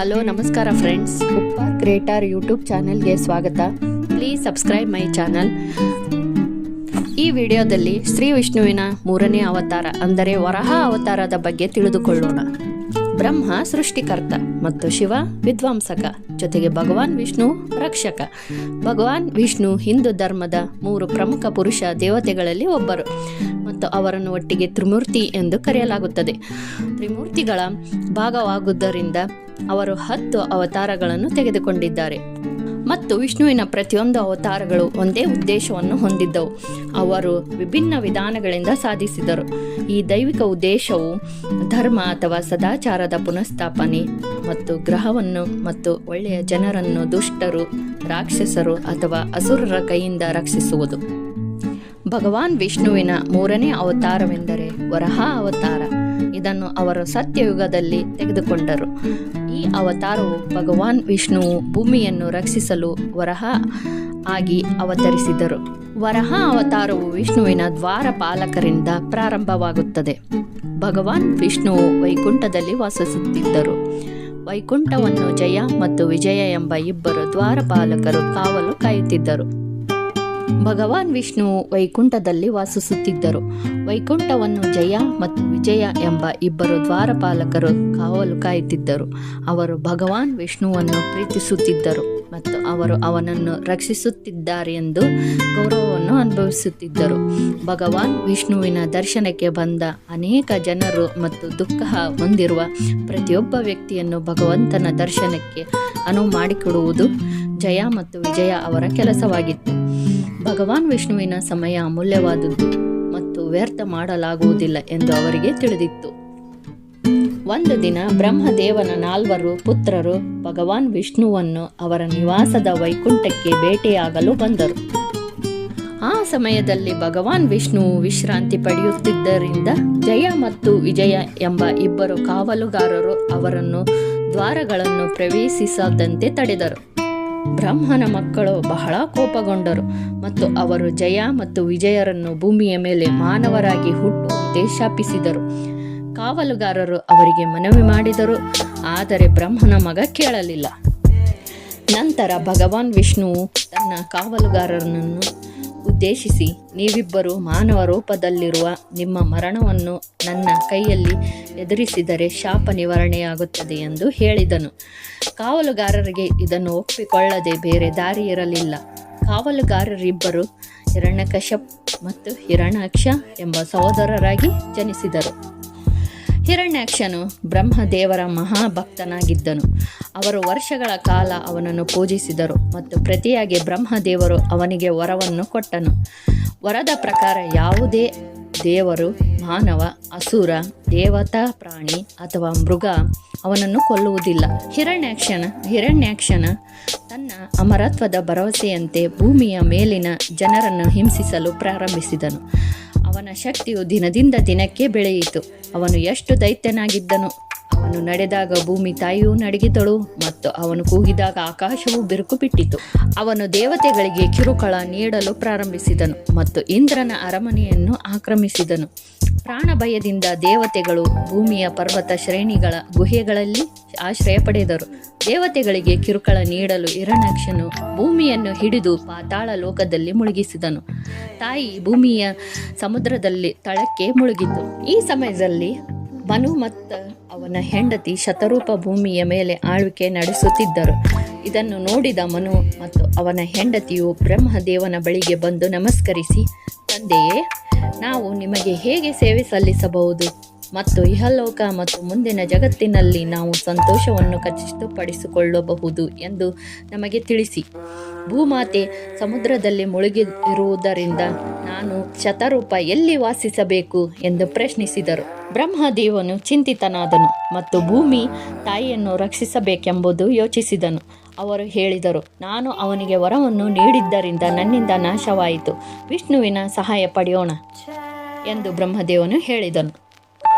Hello ನಮಸ್ಕಾರ friends, Uppar creator YouTube ಚಾನೆಲ್ಗೆ ಸ್ವಾಗತ. Please subscribe my channel. ಈ ವಿಡಿಯೋದಲ್ಲಿ ಶ್ರೀ ವಿಷ್ಣುವಿನ 3ನೇ ಅವತಾರ ಅಂದರೆ ವರಾಹ ಅವತಾರದ ಬಗ್ಗೆ ತಿಳಿದುಕೊಳ್ಳೋಣ. ಬ್ರಹ್ಮ ಸೃಷ್ಟಿಕರ್ತ ಮತ್ತು ಶಿವ ವಿಧ್ವಂಸಕ, ಜೊತೆಗೆ ಭಗವಾನ್ ವಿಷ್ಣು ರಕ್ಷಕ. ಭಗವಾನ್ ವಿಷ್ಣು ಹಿಂದೂ ಧರ್ಮದ 3 ಪ್ರಮುಖ ಪುರುಷ ದೇವತೆಗಳಲ್ಲಿ ಒಬ್ಬರು ಮತ್ತು ಅವರನ್ನು ಒಟ್ಟಿಗೆ ತ್ರಿಮೂರ್ತಿ ಎಂದು ಕರೆಯಲಾಗುತ್ತದೆ. ತ್ರಿಮೂರ್ತಿಗಳ ಭಾಗವಾಗುವುದರಿಂದ ಅವರು 10 ಅವತಾರಗಳನ್ನು ತೆಗೆದುಕೊಂಡಿದ್ದಾರೆ ಮತ್ತು ವಿಷ್ಣುವಿನ ಪ್ರತಿಯೊಂದು ಅವತಾರಗಳು ಒಂದೇ ಉದ್ದೇಶವನ್ನು ಹೊಂದಿದ್ದವು. ಅವರು ವಿಭಿನ್ನ ವಿಧಾನಗಳಿಂದ ಸಾಧಿಸಿದರು. ಈ ದೈವಿಕ ಉದ್ದೇಶವು ಧರ್ಮ ಅಥವಾ ಸದಾಚಾರದ ಪುನಃಸ್ಥಾಪನೆ ಮತ್ತು ಗ್ರಹವನ್ನು ಮತ್ತು ಒಳ್ಳೆಯ ಜನರನ್ನು ದುಷ್ಟರು, ರಾಕ್ಷಸರು ಅಥವಾ ಅಸುರರ ಕೈಯಿಂದ ರಕ್ಷಿಸುವುದು. ಭಗವಾನ್ ವಿಷ್ಣುವಿನ 3ನೇ ಅವತಾರವೆಂದರೆ ವರಾಹ ಅವತಾರ. ಇದನ್ನು ಅವರು ಸತ್ಯಯುಗದಲ್ಲಿ ತೆಗೆದುಕೊಂಡರು. ಈ ಅವತಾರವು ಭಗವಾನ್ ವಿಷ್ಣುವು ಭೂಮಿಯನ್ನು ರಕ್ಷಿಸಲು ವರಾಹ ಆಗಿ ಅವತರಿಸಿದರು. ವರಾಹ ಅವತಾರವು ವಿಷ್ಣುವಿನ ದ್ವಾರಪಾಲಕರಿಂದ ಪ್ರಾರಂಭವಾಗುತ್ತದೆ. ಭಗವಾನ್ ವಿಷ್ಣುವು ವೈಕುಂಠದಲ್ಲಿ ವಾಸಿಸುತ್ತಿದ್ದರು. ವೈಕುಂಠವನ್ನು ಜಯ ಮತ್ತು ವಿಜಯ ಎಂಬ 2 ದ್ವಾರಪಾಲಕರು ಕಾವಲು ಕಾಯುತ್ತಿದ್ದರು. ಭಗವಾನ್ ವಿಷ್ಣುವು ವೈಕುಂಠದಲ್ಲಿ ವಾಸಿಸುತ್ತಿದ್ದರು. ವೈಕುಂಠವನ್ನು ಜಯ ಮತ್ತು ವಿಜಯ ಎಂಬ 2 ದ್ವಾರಪಾಲಕರು ಕಾವಲು ಕಾಯುತ್ತಿದ್ದರು. ಅವರು ಭಗವಾನ್ ವಿಷ್ಣುವನ್ನು ಪ್ರೀತಿಸುತ್ತಿದ್ದರು ಮತ್ತು ಅವರು ಅವನನ್ನು ರಕ್ಷಿಸುತ್ತಿದ್ದಾರೆ ಎಂದು ಗೌರವವನ್ನು ಅನುಭವಿಸುತ್ತಿದ್ದರು. ಭಗವಾನ್ ವಿಷ್ಣುವಿನ ದರ್ಶನಕ್ಕೆ ಬಂದ ಅನೇಕ ಜನರು ಮತ್ತು ದುಃಖ ಹೊಂದಿರುವ ಪ್ರತಿಯೊಬ್ಬ ವ್ಯಕ್ತಿಯನ್ನು ಭಗವಂತನ ದರ್ಶನಕ್ಕೆ ಅನುವು ಮಾಡಿಕೊಡುವುದು ಜಯ ಮತ್ತು ವಿಜಯ ಅವರ ಕೆಲಸವಾಗಿತ್ತು. ಭಗವಾನ್ ವಿಷ್ಣುವಿನ ಸಮಯ ಅಮೂಲ್ಯವಾದುದು ಮತ್ತು ವ್ಯರ್ಥ ಮಾಡಲಾಗುವುದಿಲ್ಲ ಎಂದು ಅವರಿಗೆ ತಿಳಿದಿತ್ತು. ಒಂದು ದಿನ ಬ್ರಹ್ಮದೇವನ 4 ಪುತ್ರರು ಭಗವಾನ್ ವಿಷ್ಣುವನ್ನು ಅವರ ನಿವಾಸದ ವೈಕುಂಠಕ್ಕೆ ಭೇಟಿಯಾಗಲು ಬಂದರು. ಆ ಸಮಯದಲ್ಲಿ ಭಗವಾನ್ ವಿಷ್ಣುವು ವಿಶ್ರಾಂತಿ ಪಡೆಯುತ್ತಿದ್ದರಿಂದ ಜಯ ಮತ್ತು ವಿಜಯ ಎಂಬ 2 ಕಾವಲುಗಾರರು ಅವರನ್ನು ದ್ವಾರಗಳನ್ನು ಪ್ರವೇಶಿಸದಂತೆ ತಡೆದರು. ಬ್ರಹ್ಮನ ಮಕ್ಕಳು ಬಹಳ ಕೋಪಗೊಂಡರು ಮತ್ತು ಅವರು ಜಯ ಮತ್ತು ವಿಜಯರನ್ನು ಭೂಮಿಯ ಮೇಲೆ ಮಾನವರಾಗಿ ಹುಟ್ಟುವಂತೆ ಶಾಪಿಸಿದರು. ಕಾವಲುಗಾರರು ಅವರಿಗೆ ಮನವಿ ಮಾಡಿದರು, ಆದರೆ ಬ್ರಹ್ಮನ ಮಗ ಕೇಳಲಿಲ್ಲ. ನಂತರ ಭಗವಾನ್ ವಿಷ್ಣುವು ತನ್ನ ಕಾವಲುಗಾರರನ್ನು ಉದ್ದೇಶಿಸಿ, ನೀವಿಬ್ಬರು ಮಾನವ ರೂಪದಲ್ಲಿರುವ ನಿಮ್ಮ ಮರಣವನ್ನು ನನ್ನ ಕೈಯಲ್ಲಿ ಎದುರಿಸಿದರೆ ಶಾಪ ನಿವಾರಣೆಯಾಗುತ್ತದೆ ಎಂದು ಹೇಳಿದನು. ಕಾವಲುಗಾರರಿಗೆ ಇದನ್ನು ಒಪ್ಪಿಕೊಳ್ಳದೆ ಬೇರೆ ದಾರಿ ಇರಲಿಲ್ಲ. ಕಾವಲುಗಾರರಿಬ್ಬರು ಹಿರಣ್ಯಕಶ್ಯಪ್ ಮತ್ತು ಹಿರಣ್ಯಾಕ್ಷ ಎಂಬ ಸಹೋದರರಾಗಿ ಜನಿಸಿದರು. ಹಿರಣ್ಯಾಕ್ಷನು ಬ್ರಹ್ಮದೇವರ ಮಹಾಭಕ್ತನಾಗಿದ್ದನು. ಅವರು ವರ್ಷಗಳ ಕಾಲ ಅವನನ್ನು ಪೂಜಿಸಿದರು ಮತ್ತು ಪ್ರತಿಯಾಗಿ ಬ್ರಹ್ಮದೇವರು ಅವನಿಗೆ ವರವನ್ನು ಕೊಟ್ಟನು. ವರದ ಪ್ರಕಾರ ಯಾವುದೇ ದೇವರು, ಮಾನವ, ಅಸುರ, ದೇವತಾ, ಪ್ರಾಣಿ ಅಥವಾ ಮೃಗ ಅವನನ್ನು ಕೊಲ್ಲುವುದಿಲ್ಲ. ಹಿರಣ್ಯಾಕ್ಷನ ತನ್ನ ಅಮರತ್ವದ ಭರವಸೆಯಂತೆ ಭೂಮಿಯ ಮೇಲಿನ ಜನರನ್ನು ಹಿಂಸಿಸಲು ಪ್ರಾರಂಭಿಸಿದನು. ಅವನ ಶಕ್ತಿಯು ದಿನದಿಂದ ದಿನಕ್ಕೆ ಬೆಳೆಯಿತು. ಅವನು ಎಷ್ಟು ದೈತ್ಯನಾಗಿದ್ದನು! ಅವನು ನಡೆದಾಗ ಭೂಮಿ ತಾಯಿಯೂ ನಡುಗಿದಳು ಮತ್ತು ಅವನು ಕೂಗಿದಾಗ ಆಕಾಶವು ಬಿರುಕು ಬಿಟ್ಟಿತು. ಅವನು ದೇವತೆಗಳಿಗೆ ಕಿರುಕುಳ ನೀಡಲು ಪ್ರಾರಂಭಿಸಿದನು ಮತ್ತು ಇಂದ್ರನ ಅರಮನೆಯನ್ನು ಆಕ್ರಮಿಸಿದನು. ಪ್ರಾಣ ಭಯದಿಂದ ದೇವತೆಗಳು ಭೂಮಿಯ ಪರ್ವತ ಶ್ರೇಣಿಗಳ ಗುಹೆಗಳಲ್ಲಿ ಆಶ್ರಯ ಪಡೆದರು. ದೇವತೆಗಳಿಗೆ ಕಿರುಕುಳ ನೀಡಲು ಹಿರಣ್ಯಾಕ್ಷನು ಭೂಮಿಯನ್ನು ಹಿಡಿದು ಪಾತಾಳ ಲೋಕದಲ್ಲಿ ಮುಳುಗಿಸಿದನು. ತಾಯಿ ಭೂಮಿಯ ಸಮುದ್ರದಲ್ಲಿ ತಳಕ್ಕೆ ಮುಳುಗಿತು. ಈ ಸಮಯದಲ್ಲಿ ಮನು ಮತ್ತು ಅವನ ಹೆಂಡತಿ ಶತರೂಪ ಭೂಮಿಯ ಮೇಲೆ ಆಳ್ವಿಕೆ ನಡೆಸುತ್ತಿದ್ದರು. ಇದನ್ನು ನೋಡಿದ ಮನು ಮತ್ತು ಅವನ ಹೆಂಡತಿಯು ಬ್ರಹ್ಮದೇವನ ಬಳಿಗೆ ಬಂದು ನಮಸ್ಕರಿಸಿ, ತಂದೆಯೇ, ನಾವು ನಿಮಗೆ ಹೇಗೆ ಸೇವೆ ಸಲ್ಲಿಸಬಹುದು ಮತ್ತು ಇಹಲೋಕ ಮತ್ತು ಮುಂದಿನ ಜಗತ್ತಿನಲ್ಲಿ ನಾವು ಸಂತೋಷವನ್ನು ಖಚಿತಪಡಿಸಿಕೊಳ್ಳಬಹುದು ಎಂದು ನಮಗೆ ತಿಳಿಸಿ. ಭೂಮಾತೆ ಸಮುದ್ರದಲ್ಲಿ ಮುಳುಗಿರುವುದರಿಂದ ನಾನು ಶತರೂಪ ಎಲ್ಲಿ ವಾಸಿಸಬೇಕು ಎಂದು ಪ್ರಶ್ನಿಸಿದರು. ಬ್ರಹ್ಮದೇವನು ಚಿಂತಿತನಾದನು ಮತ್ತು ಭೂಮಿ ತಾಯಿಯನ್ನು ರಕ್ಷಿಸಬೇಕೆಂಬುದು ಯೋಚಿಸಿದನು. ಅವರು ಹೇಳಿದರು, ನಾನು ಅವನಿಗೆ ವರವನ್ನು ನೀಡಿದ್ದರಿಂದ ನನ್ನಿಂದ ನಾಶವಾಯಿತು. ವಿಷ್ಣುವಿನ ಸಹಾಯ ಪಡೆಯೋಣ ಎಂದು ಬ್ರಹ್ಮದೇವನು ಹೇಳಿದನು.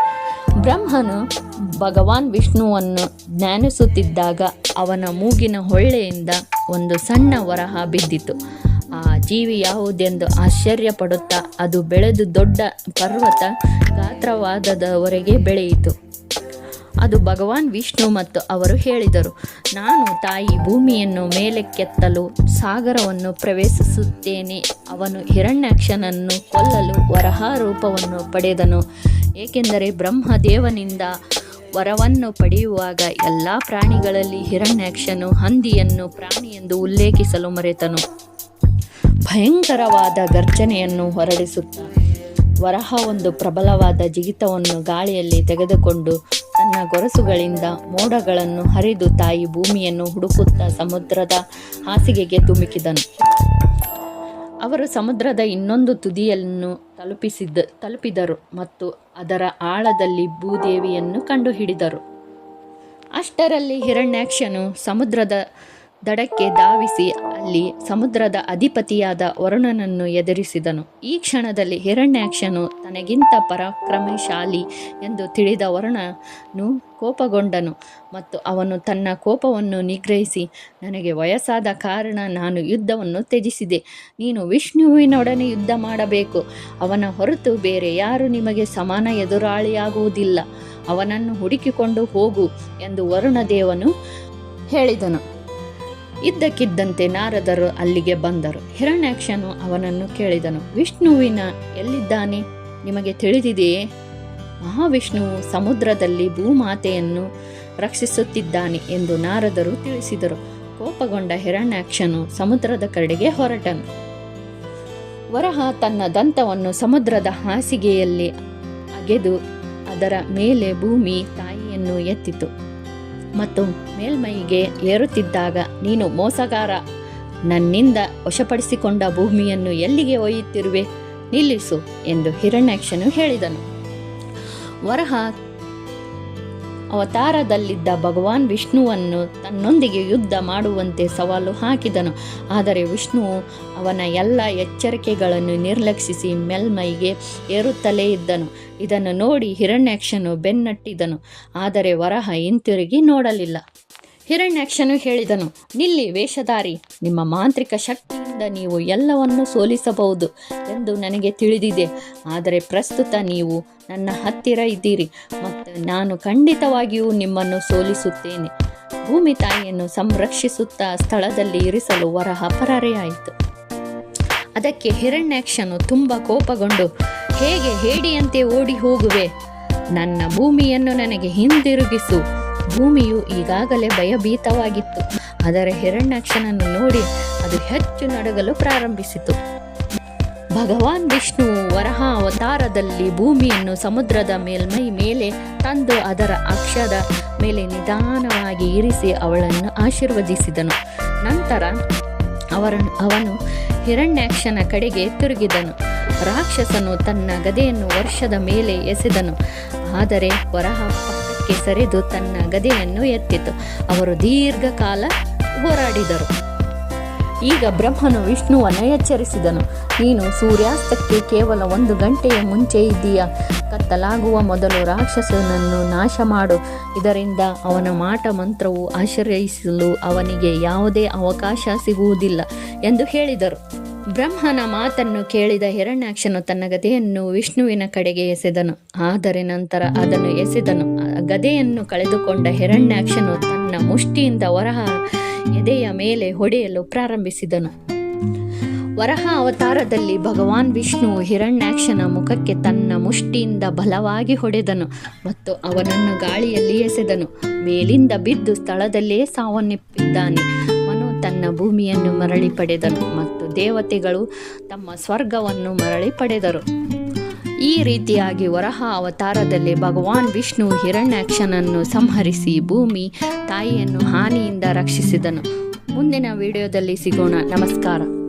ಬ್ರಹ್ಮನು ಭಗವಾನ್ ವಿಷ್ಣುವನ್ನು ಧ್ಯಾನಿಸುತ್ತಿದ್ದಾಗ ಅವನ ಮೂಗಿನ ಹೊಳ್ಳೆಯಿಂದ ಒಂದು ಸಣ್ಣ ವರಾಹ ಬಿದ್ದಿತು. ಆ ಜೀವಿ ಯಾವುದೆಂದು ಆಶ್ಚರ್ಯಪಡುತ್ತಾ ಅದು ಬೆಳೆದು ದೊಡ್ಡ ಪರ್ವತ ಗಾತ್ರವಾದದವರೆಗೆ ಬೆಳೆಯಿತು. ಅದು ಭಗವಾನ್ ವಿಷ್ಣು ಮತ್ತು ಅವರು ಹೇಳಿದರು, ನಾನು ತಾಯಿ ಭೂಮಿಯನ್ನು ಮೇಲಕ್ಕೆತ್ತಲು ಸಾಗರವನ್ನು ಪ್ರವೇಶಿಸುತ್ತೇನೆ. ಅವನು ಹಿರಣ್ಯಾಕ್ಷನನ್ನು ಕೊಲ್ಲಲು ವರಹ ರೂಪವನ್ನು ಪಡೆದನು, ಏಕೆಂದರೆ ಬ್ರಹ್ಮದೇವನಿಂದ ವರವನ್ನು ಪಡೆಯುವಾಗ ಎಲ್ಲ ಪ್ರಾಣಿಗಳಲ್ಲಿ ಹಿರಣ್ಯಾಕ್ಷನು ಹಂದಿಯನ್ನು ಪ್ರಾಣಿಯೆಂದು ಉಲ್ಲೇಖಿಸಲು ಮರೆತನು. ಭಯಂಕರವಾದ ಗರ್ಜನೆಯನ್ನು ಹೊರಡಿಸುತ್ತ ವರಹ ಒಂದು ಪ್ರಬಲವಾದ ಜಿಗಿತವನ್ನು ಗಾಳಿಯಲ್ಲಿ ತೆಗೆದುಕೊಂಡು ತನ್ನ ಗೊರಸುಗಳಿಂದ ಮೋಡಗಳನ್ನು ಹರಿದು ತಾಯಿ ಭೂಮಿಯನ್ನು ಹುಡುಕುತ್ತಾ ಸಮುದ್ರದ ಹಾಸಿಗೆಗೆ ಧುಮುಕಿದನು. ಅವರು ಸಮುದ್ರದ ಇನ್ನೊಂದು ತುದಿಯನ್ನು ತಲುಪಿದರು ಮತ್ತು ಅದರ ಆಳದಲ್ಲಿ ಭೂದೇವಿಯನ್ನು ಕಂಡುಹಿಡಿದರು. ಅಷ್ಟರಲ್ಲಿ ಹಿರಣ್ಯಾಕ್ಷನು ಸಮುದ್ರದ ದಡಕ್ಕೆ ಧಾವಿಸಿ ಅಲ್ಲಿ ಸಮುದ್ರದ ಅಧಿಪತಿಯಾದ ವರುಣನನ್ನು ಎದುರಿಸಿದನು. ಈ ಕ್ಷಣದಲ್ಲಿ ಹಿರಣ್ಯಾಕ್ಷನು ತನಗಿಂತ ಪರಾಕ್ರಮಶಾಲಿ ಎಂದು ತಿಳಿದ ವರುಣನು ಕೋಪಗೊಂಡನು ಮತ್ತು ಅವನು ತನ್ನ ಕೋಪವನ್ನು ನಿಗ್ರಹಿಸಿ, ನನಗೆ ವಯಸ್ಸಾದ ಕಾರಣ ನಾನು ಯುದ್ಧವನ್ನು ತ್ಯಜಿಸಿದೆ. ನೀನು ವಿಷ್ಣುವಿನೊಡನೆ ಯುದ್ಧ ಮಾಡಬೇಕು. ಅವನ ಹೊರತು ಬೇರೆ ಯಾರು ನಿಮಗೆ ಸಮಾನ ಎದುರಾಳಿಯಾಗುವುದಿಲ್ಲ. ಅವನನ್ನು ಹುಡುಕಿಕೊಂಡು ಹೋಗು ಎಂದು ವರುಣದೇವನು ಹೇಳಿದನು. ಇದ್ದಕ್ಕಿದ್ದಂತೆ ನಾರದರು ಅಲ್ಲಿಗೆ ಬಂದರು. ಹಿರಣ್ಯಾಕ್ಷನು ಅವನನ್ನು ಕೇಳಿದನು, ವಿಷ್ಣುವಿನ ಎಲ್ಲಿದ್ದಾನೆ ನಿಮಗೆ ತಿಳಿದಿದೆಯೇ? ಮಹಾವಿಷ್ಣುವು ಸಮುದ್ರದಲ್ಲಿ ಭೂಮಾತೆಯನ್ನು ರಕ್ಷಿಸುತ್ತಿದ್ದಾನೆ ಎಂದು ನಾರದರು ತಿಳಿಸಿದರು. ಕೋಪಗೊಂಡ ಹಿರಣ್ಯಾಕ್ಷನು ಸಮುದ್ರದ ಕಡೆಗೆ ಹೊರಟನು. ವರಹ ತನ್ನ ದಂತವನ್ನು ಸಮುದ್ರದ ಹಾಸಿಗೆಯಲ್ಲಿ ಅಗೆದು ಅದರ ಮೇಲೆ ಭೂಮಿ ತಾಯಿಯನ್ನು ಎತ್ತಿತು ಮತ್ತು ಮೇಲ್ಮೈಗೆ ಏರುತ್ತಿದ್ದಾಗ, ನೀನು ಮೋಸಗಾರ, ನನ್ನಿಂದ ವಶಪಡಿಸಿಕೊಂಡ ಭೂಮಿಯನ್ನು ಎಲ್ಲಿಗೆ ಒಯ್ಯುತ್ತಿರುವೆ? ನಿಲ್ಲಿಸು ಎಂದು ಹಿರಣ್ಯಾಕ್ಷನು ಹೇಳಿದನು. ವರಹ ಅವತಾರದಲ್ಲಿದ್ದ ಭಗವಾನ್ ವಿಷ್ಣುವನ್ನು ತನ್ನೊಂದಿಗೆ ಯುದ್ಧ ಮಾಡುವಂತೆ ಸವಾಲು ಹಾಕಿದನು. ಆದರೆ ವಿಷ್ಣುವು ಅವನ ಎಲ್ಲ ಎಚ್ಚರಿಕೆಗಳನ್ನು ನಿರ್ಲಕ್ಷಿಸಿ ಮೇಲ್ಮೈಗೆ ಏರುತ್ತಲೇ ಇದ್ದನು. ಇದನ್ನು ನೋಡಿ ಹಿರಣ್ಯಾಕ್ಷನು ಬೆನ್ನಟ್ಟಿದನು, ಆದರೆ ವರಹ ಹಿಂತಿರುಗಿ ನೋಡಲಿಲ್ಲ. ಹಿರಣ್ಯಾಕ್ಷನು ಹೇಳಿದನು, ನಿಲ್ಲಿ ವೇಷಧಾರಿ, ನಿಮ್ಮ ಮಾಂತ್ರಿಕ ಶಕ್ತಿಯಿಂದ ನೀವು ಎಲ್ಲವನ್ನೂ ಸೋಲಿಸಬಹುದು ಎಂದು ನನಗೆ ತಿಳಿದಿದೆ. ಆದರೆ ಪ್ರಸ್ತುತ ನೀವು ನನ್ನ ಹತ್ತಿರ ಇದ್ದೀರಿ ಮತ್ತು ನಾನು ಖಂಡಿತವಾಗಿಯೂ ನಿಮ್ಮನ್ನು ಸೋಲಿಸುತ್ತೇನೆ. ಭೂಮಿ ತಾಯಿಯನ್ನು ಸಂರಕ್ಷಿಸುತ್ತಾ ಸ್ಥಳದಲ್ಲಿ ಇರಿಸಲು ವರಹ ಪರಾರಿಯಾಯಿತು. ಅದಕ್ಕೆ ಹಿರಣ್ಯಾಕ್ಷನು ತುಂಬ ಕೋಪಗೊಂಡು, ಹೇಗೆ ಹೇಡಿಯಂತೆ ಓಡಿ ಹೋಗುವೆ? ನನ್ನ ಭೂಮಿಯನ್ನು ನನಗೆ ಹಿಂದಿರುಗಿಸು. ಭೂಮಿಯು ಈಗಾಗಲೇ ಭಯಭೀತವಾಗಿತ್ತು, ಆದರೆ ಹಿರಣ್ಯಾಕ್ಷನನ್ನು ನೋಡಿ ಅದು ಹೆಚ್ಚು ನಡುಗಲು ಪ್ರಾರಂಭಿಸಿತು. ಭಗವಾನ್ ವಿಷ್ಣುವು ವರಹ ಅವತಾರದಲ್ಲಿ ಭೂಮಿಯನ್ನು ಸಮುದ್ರದ ಮೇಲ್ಮೈ ಮೇಲೆ ತಂದು ಅದರ ಅಕ್ಷದ ಮೇಲೆ ನಿಧಾನವಾಗಿ ಇರಿಸಿ ಅವಳನ್ನು ಆಶೀರ್ವದಿಸಿದನು. ನಂತರ ಅವನು ಹಿರಣ್ಯಾಕ್ಷನ ಕಡೆಗೆ ತಿರುಗಿದನು. ರಾಕ್ಷಸನು ತನ್ನ ಗದೆಯನ್ನು ವರ್ಷದ ಮೇಲೆ ಎಸೆದನು, ಆದರೆ ವರಹ ಪಕ್ಕಕ್ಕೆ ಸರಿದು ತನ್ನ ಗದೆಯನ್ನು ಎತ್ತಿತು. ಅವರು ದೀರ್ಘಕಾಲ ಹೋರಾಡಿದರು. ಈಗ ಬ್ರಹ್ಮನು ವಿಷ್ಣುವನ್ನು ಎಚ್ಚರಿಸಿದನು, ನೀನು ಸೂರ್ಯಾಸ್ತಕ್ಕೆ ಕೇವಲ 1 ಗಂಟೆಯ ಮುಂಚೆ ಇದ್ದೀಯಾ? ಕತ್ತಲಾಗುವ ಮೊದಲು ರಾಕ್ಷಸನನ್ನು ನಾಶ ಮಾಡು. ಇದರಿಂದ ಅವನ ಮಾಟ ಮಂತ್ರವು ಆಶ್ರಯಿಸಲು ಅವನಿಗೆ ಯಾವುದೇ ಅವಕಾಶ ಸಿಗುವುದಿಲ್ಲ ಎಂದು ಹೇಳಿದರು. ಬ್ರಹ್ಮನ ಮಾತನ್ನು ಕೇಳಿದ ಹಿರಣ್ಯಾಕ್ಷನು ತನ್ನ ಗದೆಯನ್ನು ವಿಷ್ಣುವಿನ ಕಡೆಗೆ ಎಸೆದನು, ಆದರೆ ನಂತರ ಅದನ್ನು ಎಸೆದನು. ಗದೆಯನ್ನು ಕಳೆದುಕೊಂಡ ಹಿರಣ್ಯಾಕ್ಷನು ತನ್ನ ಮುಷ್ಟಿಯಿಂದ ವರಹ ಎದೆಯ ಮೇಲೆ ಹೊಡೆಯಲು ಪ್ರಾರಂಭಿಸಿದನು. ವರಹ ಅವತಾರದಲ್ಲಿ ಭಗವಾನ್ ವಿಷ್ಣುವು ಹಿರಣ್ಯಾಕ್ಷನ ಮುಖಕ್ಕೆ ತನ್ನ ಮುಷ್ಟಿಯಿಂದ ಬಲವಾಗಿ ಹೊಡೆದನು ಮತ್ತು ಅವನನ್ನು ಗಾಳಿಯಲ್ಲಿ ಎಸೆದನು. ಮೇಲಿಂದ ಬಿದ್ದು ಸ್ಥಳದಲ್ಲೇ ಸಾವನ್ನಪ್ಪಿದ್ದಾನೆ. ಮನು ತನ್ನ ಭೂಮಿಯನ್ನು ಮರಳಿ ಪಡೆದನು ಮತ್ತು ದೇವತೆಗಳು ತಮ್ಮ ಸ್ವರ್ಗವನ್ನು ಮರಳಿ ಪಡೆದರು. ಈ ರೀತಿಯಾಗಿ ವರಹ ಅವತಾರದಲ್ಲಿ ಭಗವಾನ್ ವಿಷ್ಣು ಹಿರಣ್ಯಾಕ್ಷನನ್ನು ಸಂಹರಿಸಿ ಭೂಮಿ ತಾಯಿಯನ್ನು ಹಾನಿಯಿಂದ ರಕ್ಷಿಸಿದನು. ಮುಂದಿನ ವಿಡಿಯೋದಲ್ಲಿ ಸಿಗೋಣ. ನಮಸ್ಕಾರ.